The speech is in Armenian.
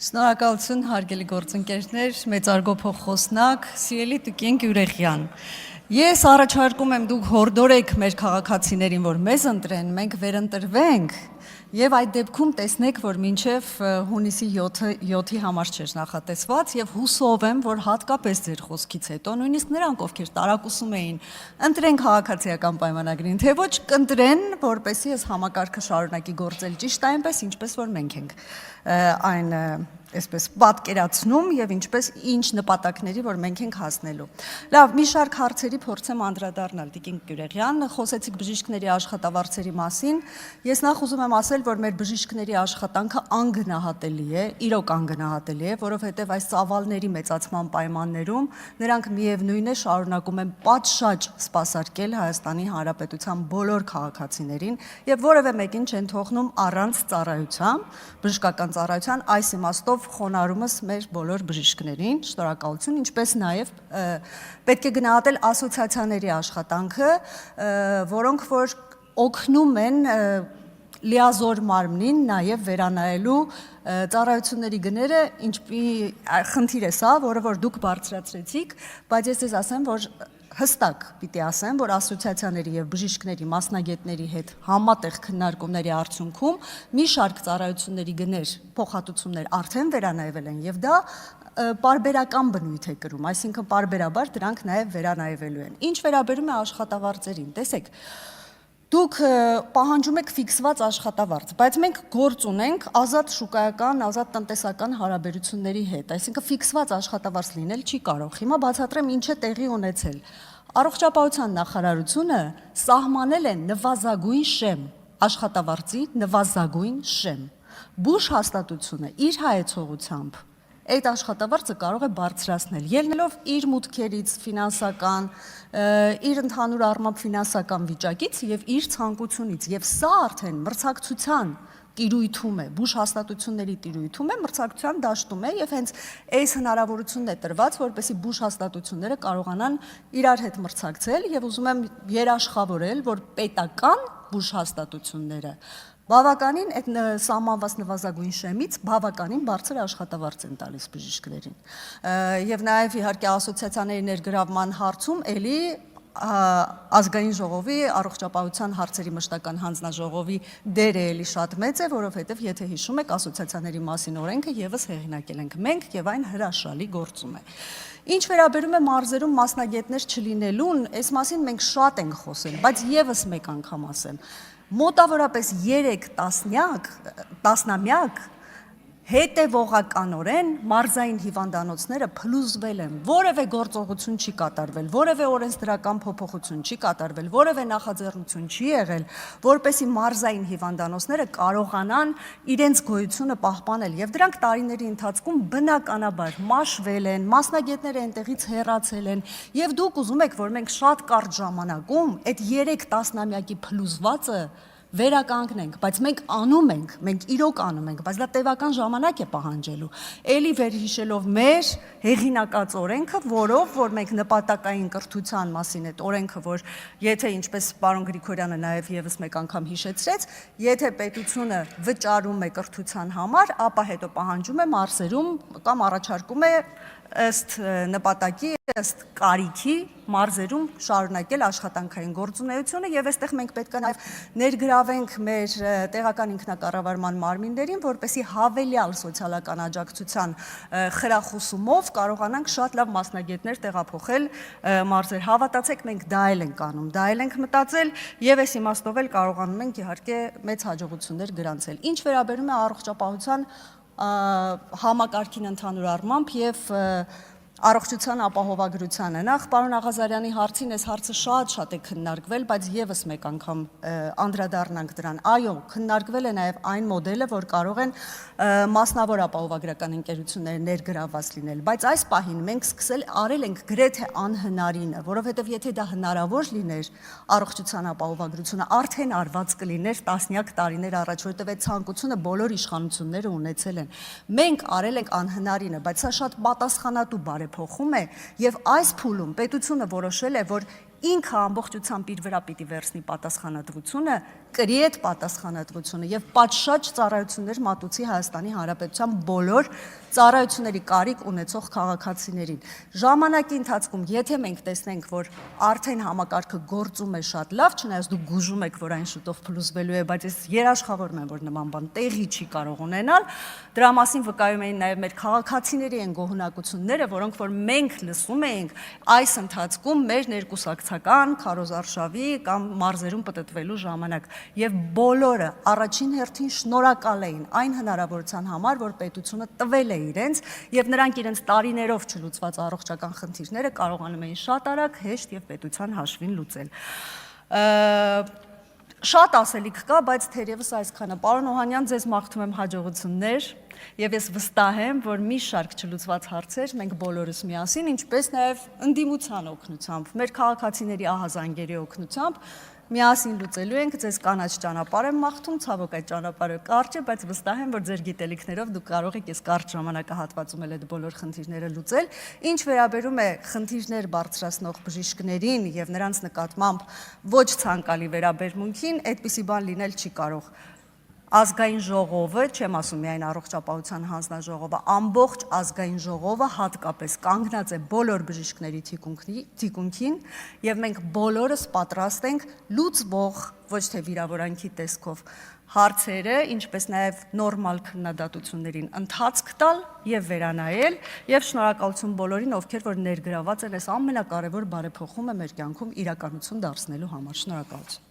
Շնորհակալություն հարգելի գործընկերներ, մեծարգո փոխխոսնակ, սիրելի Տիկին Գյուրեխյան։ Ես առաջարկում եմ դուք հորդորեք մեր քաղաքացիներին, որ մեզ ընտրեն, մենք վերընտրվենք եւ այդ դեպքում տեսնեք, որ մինչեւ հունիսի 7-ի համար չէր նախատեսված եւ հուսով եմ, որ հատկապես ձեր խոսքից հետո նույնիսկ նրանք, ովքեր տարակուսում էին ընտրեն քաղաքացիական պայմանագրին, թե ոչ կընտրեն, որպեսզի այս համակարգը շարունակի գործել ճիշտ այնպես, ինչպես որ մենք ենք այն այսպես պատկերացնում եւ ինչպես ինչ նպատակների, որ մենք ենք հասնելու։ Լավ, մի շարք հարցերի փորձեմ անդրադառնալ Տիկին Գյուրեխյան, խոսեցիք բժիշկների աշխատավարձերի մասին։ Ես նախ ուզում եմ ասել, որ մեր բժիշկների աշխատանքը անգնահատելի է, իրոք անգնահատելի է, որովհետեւ այս ծավալների մեծացման պայմաններում նրանք միևնույն է շարունակում են պատշաճ սպասարկել Հայաստանի Հանրապետության բոլոր քաղաքացիներին եւ որևէ մեկին չեն թողնում առանց ծառայության, բժշկական ծառայության, այս իմաստով խոնարհումս մեր բոլոր բժիշկներին, շնորհակալություն, ինչպես նաև պետք է գնահատել ասոցիացիաների աշխատանքը, որոնք որ օգնում են լիազոր մարմնին նաև վերանայելու ծառայությունների գները, խնդիր է սա, որը որ դուք բարձրացրեցիք, բայց ես ձեզ ասեմ, որ հստակ պիտի ասեմ, որ ասոցիացիաների եւ բժիշկների մասնագետների հետ համատեղ քննարկումների արդյունքում մի շարք ծառայությունների գներ, փոխհատուցումներ արդեն վերանայվել են եւ դա պարբերական բնույթ է կրում, այսինքն պարբերաբար դրանք նաեւ վերանայվելու են։ Ինչ վերաբերում է աշխատավարձերին, տեսեք, դուք պահանջում եք ֆիքսված աշխատավարձ, բայց մենք գործ ունենք ազատ շուկայական, ազատ տնտեսական հարաբերությունների հետ, այսինքն ֆիքսված աշխատավարձ լինել չի կարող։ Հիմա բացատրեմ ինչ է տեղի ունեցել։ Առողջապահության նախարարությունը սահմանել է նվազագույն շեմ, աշխատավարձի նվազագույն շեմ։ Բուժ հաստատությունը իր հայեցողությամբ այդ աշխատավարձը կարող է բարձրացնել, ելնելով իր մուտքերից ֆինանսական, իր ընդհանուր առմամբ ֆինանսական վիճակից եւ իր ցանկությունից, եւ սա արդեն մրցակցության տիրույթում է, բուժ հաստատությունների տիրույթում է, մրցակցության դաշտում է եւ հենց այս հնարավորությունն է տրված, որպեսզի բուժ հաստատությունները կարողանան իրար հետ մրցակցել եւ ուզում եմ երաշխավորել, որ պետական բուժ հաստատությունները բավականին այդ սահմանված նվազագույն շեմից բավականին բարձր աշխատավարձ են տալիս բժիշկներին։ Եվ նաև իհարկե ասոցիացիաների ներգրավման հարցում էլի ազգային ժողովի առողջապահության հարցերի մշտական հանձնաժողովի դերը էլի շատ մեծ է, որովհետև եթե հիշում եք ասոցիացիաների մասին օրենքը եւս հեղինակել ենք մենք եւ այն հրաշալի գործում է։ Ինչ վերաբերում է մարզերում մասնագետներ չլինելուն, այս մասին մենք շատ ենք խոսել, բայց եւս մեկ անգամ ասեմ, մոտավորապես 3 տասնամյակ հետևողականորեն մարզային հիվանդանոցները փլուզվել են, որևէ գործողություն չի կատարվել, որևէ օրենսդրական փոփոխություն չի կատարվել, որևէ նախաձեռնություն չի եղել, որպեսզի մարզային հիվանդանոցները կարողանան իրենց գոյությունը պահպանել եւ դրանք տարիների ընթացքում բնականաբար մաշվել են, մասնագետները այնտեղից հեռացել են եւ դուք ուզում եք, որ մենք շատ կարճ ժամանակում այդ 3 տասնամյակի փլուզվածը վերականգնենք, բայց մենք անում ենք, մենք իրոք անում ենք, բայց դա տևական ժամանակ է պահանջելու։ Էլի վերհիշելով մեր հեղինակած օրենքը, որով որ մենք նպատակային կրթության մասին այդ օրենքը, որ եթե ինչպես պարոն Գրիգորյանը նաև եւս մեկ անգամ հիշեցրեց, եթե պետությունը վճարում է կրթության համար, ապա հետո պահանջում է մարզերում կամ առաջարկում է ըստ նպատակի, ըստ կարիքի մարզերում շարունակել աշխատանքային գործունեությունը եւ այստեղ մենք պետք է նաեւ ներգրավենք մեր տեղական ինքնակառավարման մարմիններին, որպեսզի հավելյալ սոցիալական աջակցության խրախուսումով կարողանանք շատ լավ մասնագետներ տեղափոխել մարզեր։ Հավատացեք, մենք դա էլ ենք անում, դա էլ ենք մտածել եւ այս իմաստով էլ կարողանում ենք իհարկե մեծ հաջողություններ գրանցել։ Ինչ վերաբերում է առողջապահության համակարգին ընդհանուր առմամբ եւ առողջության ապահովագրությանը։ Նախ պարոն Աղազարյանի հարցին այս հարցը շատ է քննարկվել, բայց եւս մեկ անգամ անդրադառնանք դրան։ Այո, քննարկվել է նաեւ այն մոդելը, որ կարող են մասնավոր ապահովագրական ընկերությունները ներգրավված լինել, բայց այս պահին մենք սկսել արել ենք գրեթե անհնարինը, որովհետեւ եթե դա հնարավոր լիներ, առողջության ապահովագրությունը արդեն արված կլիներ տասնյակ տարիներ առաջ, որովհետեւ այդ ցանկությունը բոլոր իշխանությունները ունեցել են։ Մենք արել ենք անհնարինը, բայց սա շատ պատասխանատու բարեփոխում է եւ այս փուլում պետությունը որոշել է, որ ինքը ամբողջությամբ իր վրա պիտի վերցնի պատասխանատվությունը, կրի այդ պատասխանատվությունը եւ պատշաճ ծառայություններ մատուցի Հայաստանի Հանրապետության բոլոր ծառայությունների կարիք ունեցող քաղաքացիներին։ Ժամանակի ընթացքում, եթե մենք տեսնենք, որ արդեն համակարգը գործում է շատ լավ, չնայած դուք գուժում եք, որ այն շուտով փլուզվելու է, բայց ես երաշխավորում եմ, որ նման բան տեղի չի կարող ունենալ, դրա մասին վկայում էին նաև մեր քաղաքացիների են գոհունակությունները, որոնք որ մենք լսում էինք այս ընթացքում մեր ներկուսակցական քարոզարշավի կամ մարզերում պտտվելու ժամանակ, եւ բոլորը առաջին հերթին շնորհակալ էին այն հնարավորության համար, որ պետությունը տվել է իրենց եւ նրանք իրենց տարիներով չլուծված առողջական խնդիրները կարողանում էին շատ արագ, հեշտ եւ պետության հաշվին լուծել։ Շատ ասելիք կա, բայց թերևս այսքանը։ Պարոն Օհանյան, ձեզ մաղթում եմ հաջողություններ եւ ես վստահ եմ, որ մի շարք չլուծված հարցեր մենք բոլորս միասին, ինչպես նաեւ ընդդիմության օգնությամբ, մեր քաղաքացիների ահազանգերի օգնությամբ միասին լուծելու ենք, ձեզ կանաչ ճանապարհ եմ մաղթում, ցավոք այդ ճանապարհը կարճ է, բայց վստահ եմ, որ ձեր գիտելիքներով դուք կարող եք այս կարճ ժամանակահատվածում էլ այդ բոլոր խնդիրները լուծել։ Ինչ վերաբերում է խնդիրներ բարձրացնող բժիշկներին եւ նրանց նկատմամբ ոչ ցանկալի վերաբերմունքին, այդպիսի բան լինել չի կարող։ Ազգային ժողովը, չեմ ասում միայն առողջապահության հանձնաժողովը, ամբողջ ազգային ժողովը հատկապես կանգնած է բոլոր բժիշկների թիկունքին եւ մենք բոլորս պատրաստ ենք լուծվող, ոչ թե վիրավորանքի տեսքով հարցերը, ինչպես նաեւ նորմալ քննադատություններին ընթացք տալ եւ վերանայել եւ շնորհակալություն բոլորին, ովքեր որ ներգրաված են այս ամենակարևոր բարեփոխումը մեր կյանքում իրականություն դարձնելու համար։ Շնորհակալություն։